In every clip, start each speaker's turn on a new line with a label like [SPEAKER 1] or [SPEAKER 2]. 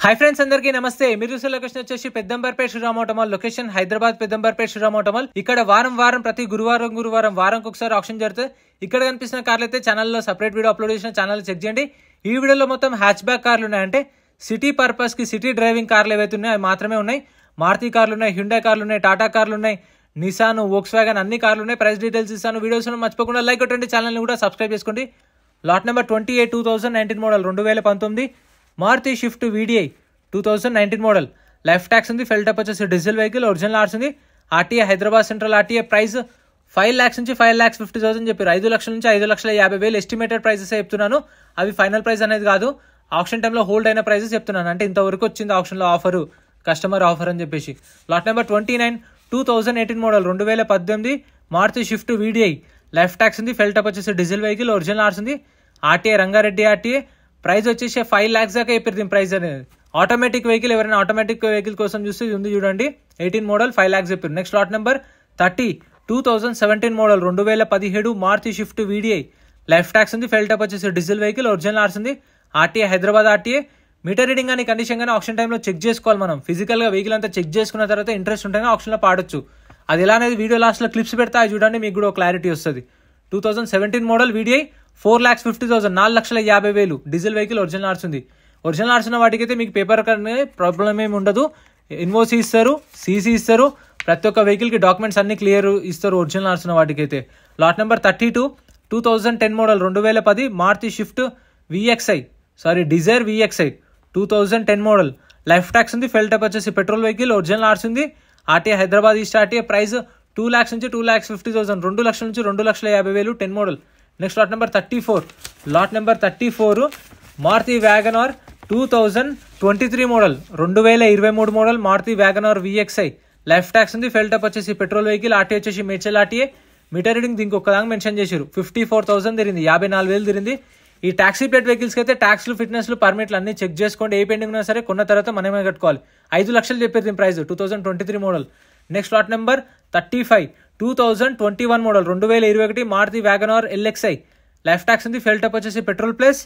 [SPEAKER 1] Hi friends अंदर की नमस्ते మీరు చూసే లొకేషన్ వచ్చేసి పెద్దంబర్పేట శ్రీరామ్ ఆటోమాల్ లొకేషన్ హైదరాబాద్ పెద్దంబర్పేట శ్రీరామ్ ఆటోమాల్ ఇక్కడ వారం ప్రతి గురువారం వారంకి ఒకసారి ఆక్షన్ జరుగుతుంది ఇక్కడ కనిపిస్తున్న కార్లు అయితే ఛానల్లో సెపరేట్ వీడియో అప్లోడ్ చేసిన ఛానల్ చెక్ చేయండి ఈ వీడియోలో మొత్తం హ్యాచ్ బ్యాక్ కార్లు ఉన్నాయి అంటే సిటీ పర్పస్ కి సిటీ డ్రైవింగ్ కార్లు ఏవైతే ఉన్నాయో అవి మాత్రమే ఉన్నాయి మారుతి కార్లు ఉన్నాయి హ్యుండై కార్లు ఉన్నాయి టాటా కార్లు ఉన్నాయి నిసాన్ వోక్స్వాగన్ అన్ని కార్లు ఉన్నాయి ప్రైస్ డీటెయిల్స్ ఇస్తాను వీడియోస్ మర్చిపోకుండా లైక్ కొట్టండి ఛానల్ ని కూడా సబ్స్క్రైబ్ చేసుకోండి lot number 28 2019 model 2019 Maruti Swift VDI 2019 model life tax ఉంది ఫెల్ టప్ వచ్చేసి డీజిల్ వెహికల్ ఒరిజినల్ ఆర్స్ ఉంది RTA Hyderabad central RTA price 5 lakhs నుంచి 5,50,000 చెప్పారు 5 లక్షల నుంచి 5,50,000 ఎస్టిమేటెడ్ ప్రైసెస్ చెప్తున్నాను అవి ఫైనల్ ప్రైస్ అనేది కాదు ఆప్షన్ టైంలో హోల్డ్ అయిన ప్రైసెస్ చెప్తున్నాను అంటే ఇంతవరకు వచ్చింది ఆప్షన్లో ఆఫర్ కస్టమర్ ఆఫర్ అని చెప్పేసి lot number 29 2018 model 2018 Maruti Swift VDI life tax ఉంది ఫెల్ టప్ వచ్చేసి డీజిల్ వెహికల్ ఒరిజినల్ ఆర్స్ ఉంది ఆర్టీఏ రంగారెడ్డి ఆర్టీఏ ప్రైస్ వచ్చేసి 5 lakhs దాకా చెప్పారు దీని ప్రైస్ అనేది ఆటోమేటిక్ వెహికల్ ఎవరైనా ఆటోమేటిక్ వెహికల్ కోసం చూస్తే ఇది ఉంది చూడండి 18 మోడల్ 5 lakhs చెప్పారు next lot number 30 2017 model 2017 Maruti Swift VDI life tax ఉంది ఫెల్ టప్ వచ్చేసి డీజిల్ వెహికల్ ఒరిజినల్ ఆర్స్ ఉంది RTA Hyderabad RTA meter reading అని కండిషన్ గానీ ఆప్షన్ టైంలో చెక్ చేసుకోవాలి మనం ఫిజికల్ గా వెహికల్ అంతా చెక్ చేసుకున్న తర్వాత ఇంట్రెస్ట్ ఉంటేనే ఆప్షన్ లో పాడొచ్చు అది ఎలా అనేది వీడియో లాస్ట్ లో క్లిప్స్ పెడతా చూడండి మీకు కూడా క్లారిటీ వస్తుంది 2017 model VDI 4,50,000 4,50,000 diesel vehicle original ఆర్స్ ఉంది ఒరిజినల్ ఆర్స్ ఉన్న వాటికైతే మీకు పేపర్ ప్రాబ్లం ఏమి ఉండదు ఇన్వోసి ఇస్తారు సీసీ ఇస్తారు ప్రతి ఒక్క వెహికల్ కి డాక్యుమెంట్స్ అన్ని క్లియర్ ఇస్తారు ఒరిజినల్ ఆర్స్ ఉన్న వాటికైతే lot number 32 2010 model 2010 Maruti Swift Dzire VXI 2010 model life tax ఉంది ఫెల్ టప్ వచ్చేసి పెట్రోల్ వెహికల్ ఒరిజినల్ ఆర్స్ ఉంది RTA Hyderabad east RTA price 2 lakhs నుంచి 2,50,000 2 లక్షల నుంచి 2,50,000 10 model next lot number 34 Maruti WagonR 2023 model 2023 model Maruti WagonR VXI life tax ఉంది ఫెల్ టప్ వచ్చేసి petrol vehicle RT వచ్చేసి మేడ్చల్ ఆర్టీఏ మీటర్ రీడింగ్ దీనికి ఒక్కదాకా మెన్షన్ చేశారు 54,000 తిరిగింది 54,000 తిరిగింది ఈ టాక్సీ ప్లేట్ వెహికల్స్ కి అయితే ట్యాక్స్లు ఫిట్నెస్లు పర్మిట్లు అన్ని చెక్ చేసుకోండి ఏ పెండింగ్ ఉన్నా సరే కొన్న తర్వాత మనమే కట్టుకోవాలి 5 లక్షలు చెప్పారు దీని price 2023 model next lot number 35 2021 model 2021 Maruti WagonR LXI life tax ఉంది ఫెల్ టప్ వచ్చేసి పెట్రోల్ ప్లస్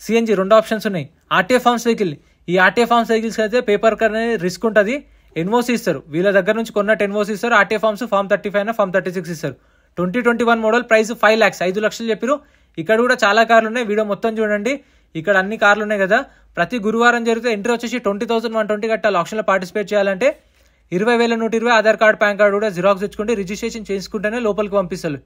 [SPEAKER 1] సిఎన్జి రెండు ఆప్షన్స్ ఉన్నాయి ఆర్టీఏ ఫార్మ్స్ వెహికల్ ఈ ఆర్టీఏ ఫార్మ్స్ వెహికల్స్ అయితే పేపర్ అనేది రిస్క్ ఉంటుంది ఎన్ఓసి ఇస్తారు వీళ్ళ దగ్గర నుంచి కొన్నట్టు ఎన్ఓసి ఇస్తారు ఆర్టీఏ ఫార్మ్స్ ఫార్మ్ 35 ఫార్మ్ 36 ఇస్తారు 2021 మోడల్ ప్రైస్ 5 lakhs 5 లక్షలు చెప్పారు ఇక్కడ కూడా చాలా కార్లు ఉన్నాయి వీడియో మొత్తం చూడండి ఇక్కడ అన్ని కార్లు ఉన్నాయి కదా ప్రతి గురువారం జరిగితే ఎంట్రీ వచ్చేసి 20,120 కట్టాలి ఆప్షన్ లో పార్టిసిపేట్ చేయాలంటే 20,120 ఆధార్ కార్డ్ పాన్ కార్డు కూడా జిరాక్స్ తెచ్చుకుంటే రిజిస్ట్రేషన్ చేసుకుంటేనే లోపలికి పంపిస్తారు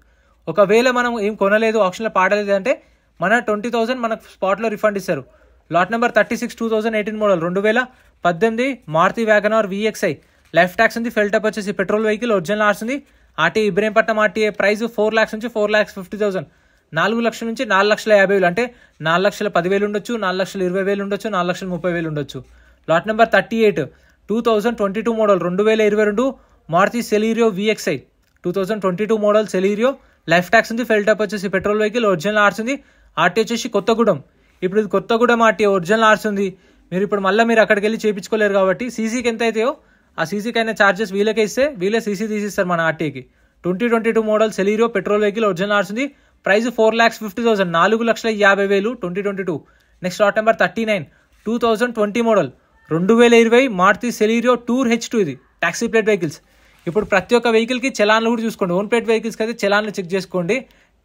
[SPEAKER 1] ఒకవేళ మనం ఏం కొనలేదు ఆప్షన్ లో పాడలేదు అంటే మన 20,000 మనకు స్పాట్ లో రిఫండ్ ఇస్తారు lot number 36 2018 model 2018 Maruti WagonR VXI life tax ఉంది ఫెల్ టప్ వచ్చేసి పెట్రోల్ వెహికల్ ఒరిజినల్ ఆర్స్ ఉంది RT Ibrahimpatnam RTA price 4 lakhs నుంచి 4,50,000 4 లక్షల నుంచి 4,50,000 అంటే 4,10,000 ఉండొచ్చు 4,20,000 ఉండొచ్చు 4,30,000 ఉండొచ్చు lot number 38 2022 model 2022 Maruti Celerio VXI 2022 model Celerio life tax ఉంది ఫెల్ టప్ వచ్చేసి పెట్రోల్ వెహికల్ ఒరిజినల్ ఆర్స్ ఉంది ఆర్టీ వచ్చేసి కొత్తగూడెం ఇప్పుడు ఇది కొత్తగూడెం ఆర్టీ ఒరిజినల్ ఆర్స్ ఉంది మీరు ఇప్పుడు మళ్ళీ మీరు అక్కడికి వెళ్ళి చేయించుకోలేరు కాబట్టి సీసీకి ఎంత అవుతాయో ఆ సీసీకి అయినా ఛార్జెస్ వీళ్ళకే ఇస్తే వీళ్ళే సీసీ తీసిస్తారు మన ఆర్టీకి 2022 model Celerio petrol vehicle original ఆర్స్ ఉంది price 4,50,000 4,50,000 2022 next lot number 39 2020 model 2020 Maruti Celerio tour H2 ఇది టాక్సీ ప్లేట్ వెహికల్స్ ఇప్పుడు ప్రతి ఒక్క వెహికల్ కి చలాన్లు కూడా చూసుకోండి ఓన్ ప్లేట్ వెహికల్స్ అయితే చలాన్లు చెక్ చేసుకోండి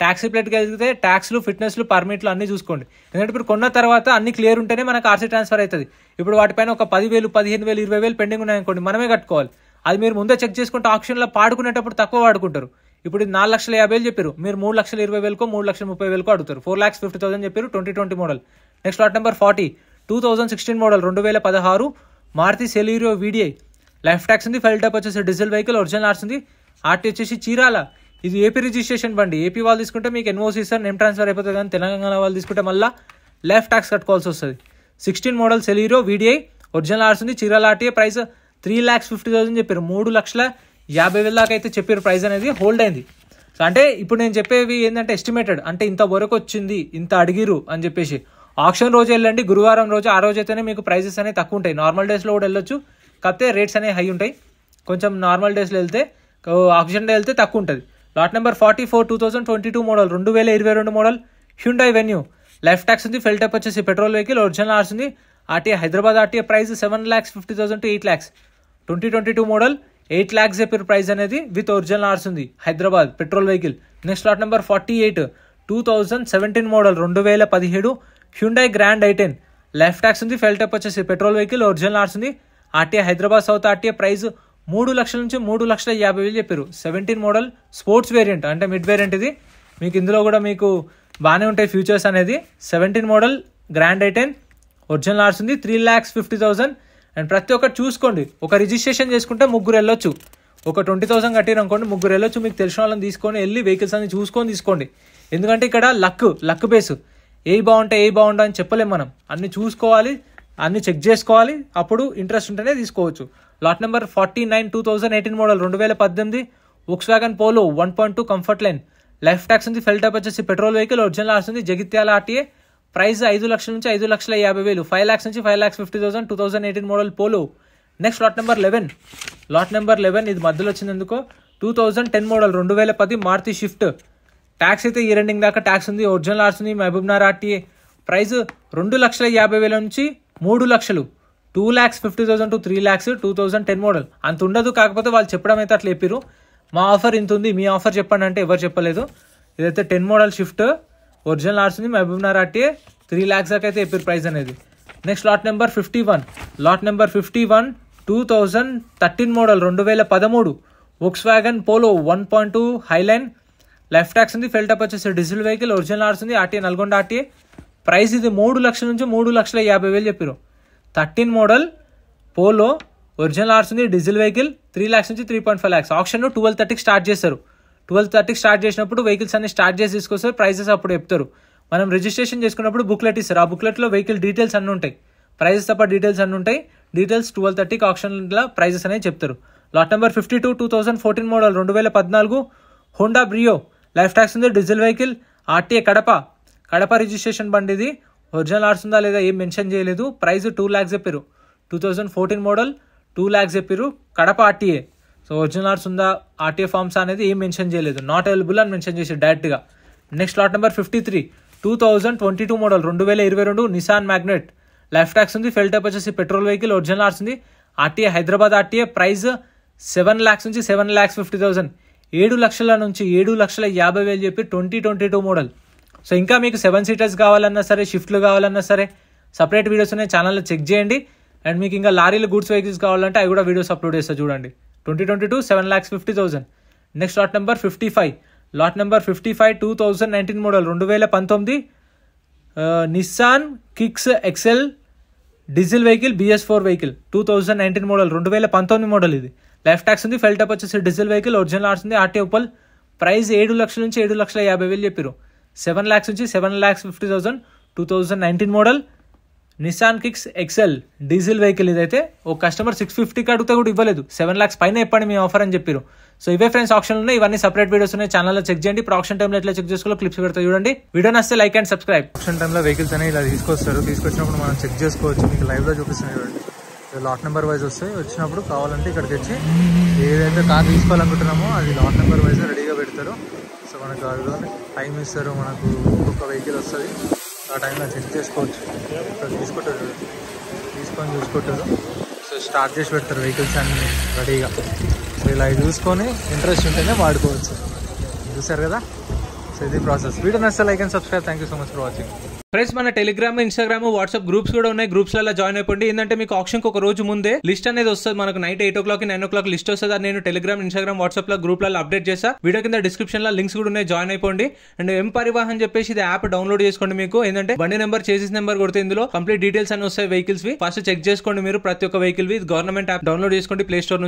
[SPEAKER 1] టాక్సీ ప్లేట్ కి అయితే ట్యాక్స్లు ఫిట్నెస్లు పర్మిట్లు అన్ని చూసుకోండి ఎందుకంటే ఇప్పుడు కొన్న తర్వాత అన్ని క్లియర్ ఉంటేనే మనకు ఆర్సీ ట్రాన్స్ఫర్ అవుతుంది ఇప్పుడు వాటిపైన ఒక 10,000 15,000 20,000 పెండింగ్ ఉన్నాయనుకోండి మనమే కట్టుకోవాలి అది మీరు ముందే చెక్ చేసుకుంటే ఆప్షన్లో పాడుకునేటప్పుడు తక్కువ వాడుకుంటారు ఇప్పుడు 4,50,000 చెప్పారు మీరు 3,20,000 3,30,000 అడుగుతారు 4,50,000 చెప్పారు 2020 model next lot number 40 2016 model 2016 Maruti Celerio VDI life tax ఉంది ఫెల్ టప్ వచ్చేసి డీజిల్ వెహికల్ ఒరిజినల్ ఆర్స్ ఉంది ఆర్టీ వచ్చేసి చీరాల ఇది ఏపీ రిజిస్ట్రేషన్ బండి ఏపీ వాళ్ళు తీసుకుంటే మీకు ఎన్ఓసి ఇస్తారు నేమ్ ట్రాన్స్ఫర్ అయిపోతుంది కానీ తెలంగాణ వాళ్ళు తీసుకుంటే మళ్ళీ లైఫ్ ట్యాక్స్ కట్టుకోవాల్సి వస్తుంది 16 మోడల్ సెలీరియో వీడిఐ ఒరిజినల్ ఆర్స్ ఉంది చీరాల ఆర్టీఏ ప్రైస్ 3,50,000 చెప్పారు 3,50,000 దాకా అయితే చెప్పారు ప్రైస్ అనేది హోల్డ్ అయింది సో అంటే ఇప్పుడు నేను చెప్పేవి ఏంటంటే ఎస్టిమేటెడ్ అంటే ఇంత వరకు వచ్చింది ఇంత అడిగిరు అని చెప్పేసి ఆప్షన్ రోజు వెళ్ళండి గురువారం రోజు ఆ రోజు అయితేనే మీకు ప్రైసెస్ అనేవి తక్కువ ఉంటాయి నార్మల్ డేస్లో కూడా వెళ్ళొచ్చు కాకపోతే రేట్స్ అనేవి హై ఉంటాయి కొంచెం నార్మల్ డేస్లో వెళ్తే ఆప్షన్ డే వెళ్తే తక్కువ ఉంటుంది lot number 44 2022 model 2022 model Hyundai venue life tax ఉంది ఫెల్ టప్ వచ్చేసి పెట్రోల్ వెహికల్ ఒరిజినల్ ఆర్స్ ఉంది RTA Hyderabad RTA price 7,50,000 to 8 lakhs. 2022 model 8 lakhs చెప్పారు ప్రైస్ అనేది విత్ ఒరిజినల్ ఆర్స్ ఉంది. Hyderabad petrol vehicle. Next lot number 48 2017 model 2017 Hyundai grand i10 life tax ఉంది. Fuel type వచ్చేసి పెట్రోల్ వెహికల్ ఒరిజినల్ ఆర్స్ ఉంది. RTA Hyderabad south RTA price 3 లక్షల నుంచి 3,50,000 చెప్పారు. 17 మోడల్ స్పోర్ట్స్ వేరియంట్ అంటే మిడ్ వేరియంట్ ఇది. మీకు ఇందులో కూడా మీకు బాగానే ఉంటాయి ఫ్యూచర్స్ అనేది. 17 మోడల్ గ్రాండ్ i10 ఒరిజినల్ ఆర్స్ ఉంది. 3,50,000 అండ్ ప్రతి ఒక్కటి చూసుకోండి. ఒక రిజిస్ట్రేషన్ చేసుకుంటే ముగ్గురు వెళ్ళొచ్చు. ఒక 20,000 కట్టిరు అనుకోండి ముగ్గురు వెళ్ళొచ్చు. మీకు తెలిసిన వాళ్ళని తీసుకొని వెళ్ళి వెహికల్స్ అన్ని చూసుకొని తీసుకోండి. ఎందుకంటే ఇక్కడ లక్ బేస్ ఏ బాగుంటాయి అని చెప్పలేం మనం. అన్ని చూసుకోవాలి, అన్ని చెక్ చేసుకోవాలి. అప్పుడు ఇంట్రెస్ట్ ఉంటేనే తీసుకోవచ్చు. Lot number 49 2018 model 2018 Volkswagen polo 1.2 comfort line life tax ఉంది. ఫెల్ టైప్ వచ్చేసి పెట్రోల్ వెహికల్ ఒరిజినల్ ఆర్స్ ఉంది. జగిత్యాల ఆర్టీఏ ప్రైస్ 5 లక్షల నుంచి 5,50,000 5 lakhs నుంచి 5,50,000 2018 model polo. Next lot number 11 ఇది మధ్యలో వచ్చింది ఎందుకో. 2010 మోడల్ 2010 మారుతి షిఫ్ట్. ట్యాక్స్ అయితే ఇయర్ ఎండింగ్ దాకా ట్యాక్స్ ఉంది. ఒరిజినల్ ఆర్స్ ఉంది. మహబూబ్నగర్ ఆర్టీఏ ప్రైస్ 2,50,000 నుంచి 3 లక్షలు 2,50,000 to 3 lakhs 2010 మోడల్. అంత ఉండదు, కాకపోతే వాళ్ళు చెప్పడం అయితే అట్లా చెప్పారు. మా ఆఫర్ ఇంత ఉంది, మీ ఆఫర్ చెప్పండి అంటే ఎవరు చెప్పలేదు. ఇదైతే 10 మోడల్ షిఫ్ట్ ఒరిజినల్ ఆర్స్ ఉంది. మహబూబ్నగర్ ఆర్టీఏ 3 lakhs దాకా అయితే చెప్పారు ప్రైస్ అనేది. Next lot number 51 2013 model 2013 Volkswagen polo 1.2 highline life tax ఉంది. ఫెల్ టైప్ వచ్చేసి డీజిల్ వెహికల్ ఒరిజినల్ ఆర్స్ ఉంది. ఆర్టీఏ నల్గొండ ఆర్టీఏ ప్రైస్ ఇది 3 లక్షల నుంచి 3,50,000 చెప్పారు. 13 మోడల్ పోలో ఒరిజినల్ ఆర్స్ ఉంది. డీజిల్ వెహికల్ 3 lakhs నుంచి 3.5 lakhs. ఆప్షన్ 12:30 స్టార్ట్ చేస్తారు. 12:30 స్టార్ట్ చేసినప్పుడు వెహికల్స్ అన్ని స్టార్ట్ చేసి తీసుకొస్తారు. ప్రైసెస్ అప్పుడు చెప్తారు. మనం రిజిస్ట్రేషన్ చేసుకున్నప్పుడు బుక్లెట్ ఇస్తారు. ఆ బుక్లెట్లో వెహికల్ డీటెయిల్స్ అన్నీ ఉంటాయి. ప్రైజెస్ తప్ప డీటెయిల్స్ అన్నీ ఉంటాయి. డీటెయిల్స్ 12:30 ఆప్షన్లో ప్రైజెస్ అనేది చెప్తారు. Lot number 52 2014 model 2014 Honda Brio life tax ఉంది. Diesel vehicle RTA Kadapa registration బండి ఇది. ఒరిజినల్ ఆర్స్ ఉందా లేదా ఏం మెన్షన్ చేయలేదు. ప్రైస్ 2 lakhs చెప్పారు. 2014 మోడల్ 2 lakhs చెప్పారు. కడప ఆర్టీఏ. సో ఒరిజినల్ ఆర్స్ ఉందా ఆర్టీఏ ఫార్మ్స్ అనేది ఏం మెన్షన్ చేయలేదు. నాట్ అవైలబుల్ అని మెన్షన్ చేసి డైరెక్ట్గా. Next lot number 53 2022 model 2022 Nissan Magnite life tax ఉంది. ఫెల్ టైప్ వచ్చేసి పెట్రోల్ వెహికల్ ఒరిజినల్ ఆర్స్ ఉంది. RTA Hyderabad RTA price 7 lakhs నుంచి 7,50,000 7 లక్షల నుంచి 7,50,000 చెప్పి 2022 మోడల్. సో ఇంకా మీకు 7 seaters కావాలన్నా సరే, షిఫ్ట్లు కావాలన్నా సరే సపరేట్ వీడియోస్ ఉన్నాయి ఛానల్లో చెక్ చేయండి. అండ్ మీకు ఇంకా లారీలు గూడ్స్ వెహికల్స్ కావాలంటే అవి కూడా వీడియోస్ అప్లోడ్ చేస్తా చూడండి. 2022 7,50,000. Next lot number 55 2019 model 2019 Nissan Kicks XL diesel vehicle BS4 vehicle 2019 model 2019 model ఇది. లైఫ్ ట్యాక్స్ ఉంది. ఫెల్ టైప్ వచ్చేసి డీజిల్ వెహికల్ ఒరిజినల్ ఆర్స్ ఉంది. ఆర్టీఏ ఉప్పల్ ప్రైస్ 7 లక్షల నుంచి 7,50,000 చెప్పారు. 7 lakhs నుంచి 7,50,000 2019 model Nissan Kicks XL diesel vehicle. ఇదైతే ఒక కస్టమర్ 650 అడిగితే కూడా ఇవ్వలేదు. 7 lakhs పైన చెప్పండి మీ ఆఫర్ అని చెప్పారు. సో ఇవే ఫ్రెండ్స్ ఆప్షన్ ఉన్నాయి. ఇవన్నీ సపరేట్ వీడియోస్ ఉన్నాయి ఛానల్లో చెక్ చేయండి. ఇప్పుడు ఆప్షన్ టైంలో ఎట్లా చెక్ చేసుకోవాలో క్లిప్స్ పెడతా చూడండి. వీడియో నచ్చితే లైక్ అండ్ సబ్స్క్రైబ్. ఆప్షన్ టైంలో వెహికల్స్ అనేవి ఇలా తీసుకొచ్చినప్పుడు మనం చెక్ చేసుకోవచ్చు. మీకు లైవ్లో చూపిస్తున్నాయి చూడండి. లాట్ నెంబర్ వైజ్ వస్తాయి. వచ్చినప్పుడు కావాలంటే ఇక్కడికి వచ్చి ఏదైతే కార్ తీసుకోవాలనుకుంటున్నామో అది లాట్ నెంబర్ వైజ్ రెడీగా పెడతారు. సో మనకు టైం ఇస్తారు. మనకు ఒక్కొక్క వెహికల్ వస్తుంది. ఆ టైంలో చెక్ చేసుకోవచ్చు. ఇక్కడ తీసుకొని చూసుకుంటారు. సో స్టార్ట్ చేసి పెడతారు వెహికల్స్ అన్ని రెడీగా. సో ఇలా చూసుకొని ఇంట్రెస్ట్ ఉంటేనే వాడుకోవచ్చు. చూసారు కదా. సో ఇది ప్రాసెస్. వీడియో నచ్చితే like and subscribe. Thank you so much for watching. Friends మన టెలిగ్రామ్, ఇన్స్టాగ్రామ్, వాట్సాప్ గ్రూప్స్ కూడా ఉన్నాయి. గ్రూప్స్లలో జాయిన్ అయిపోండి. ఏంటంటే మీకు ఆప్షన్కి ఒక రోజు ముందే లిస్ట్ అనేది వస్తుంది. మనకు నైట్ 8 o'clock 9 o'clock లిస్ట్ వస్తుంది. అది నేను టెలిగ్రామ్, ఇన్స్టాగ్రామ్, వాట్సాప్ లో గ్రూప్లలో అప్డేట్ చేస్తా. వీడియో కింద డిస్క్రిప్షన్ లో లింక్స్ కూడా ఉన్నాయి. జాయిన్ అయిపోండి. అండ్ ఎం పరివాహన్ చెప్పేసి ఇది యాప్ డౌన్లోడ్ చేసుకోండి. మీకు ఏంటంటే బండి నెంబర్, చేసిస్ నెంబర్ కొడితే ఇందులో కంప్లీట్ డీటెయిల్స్ అని వస్తాయి వెహికల్స్ వి. ఫస్ట్ చెక్ చేసుకోండి మీరు ప్రతి ఒక్క వెహికల్ వి. గవర్నమెంట్ యాప్ డౌన్లోడ్ చేసుకోండి ప్లే స్టోర్ నుంచి.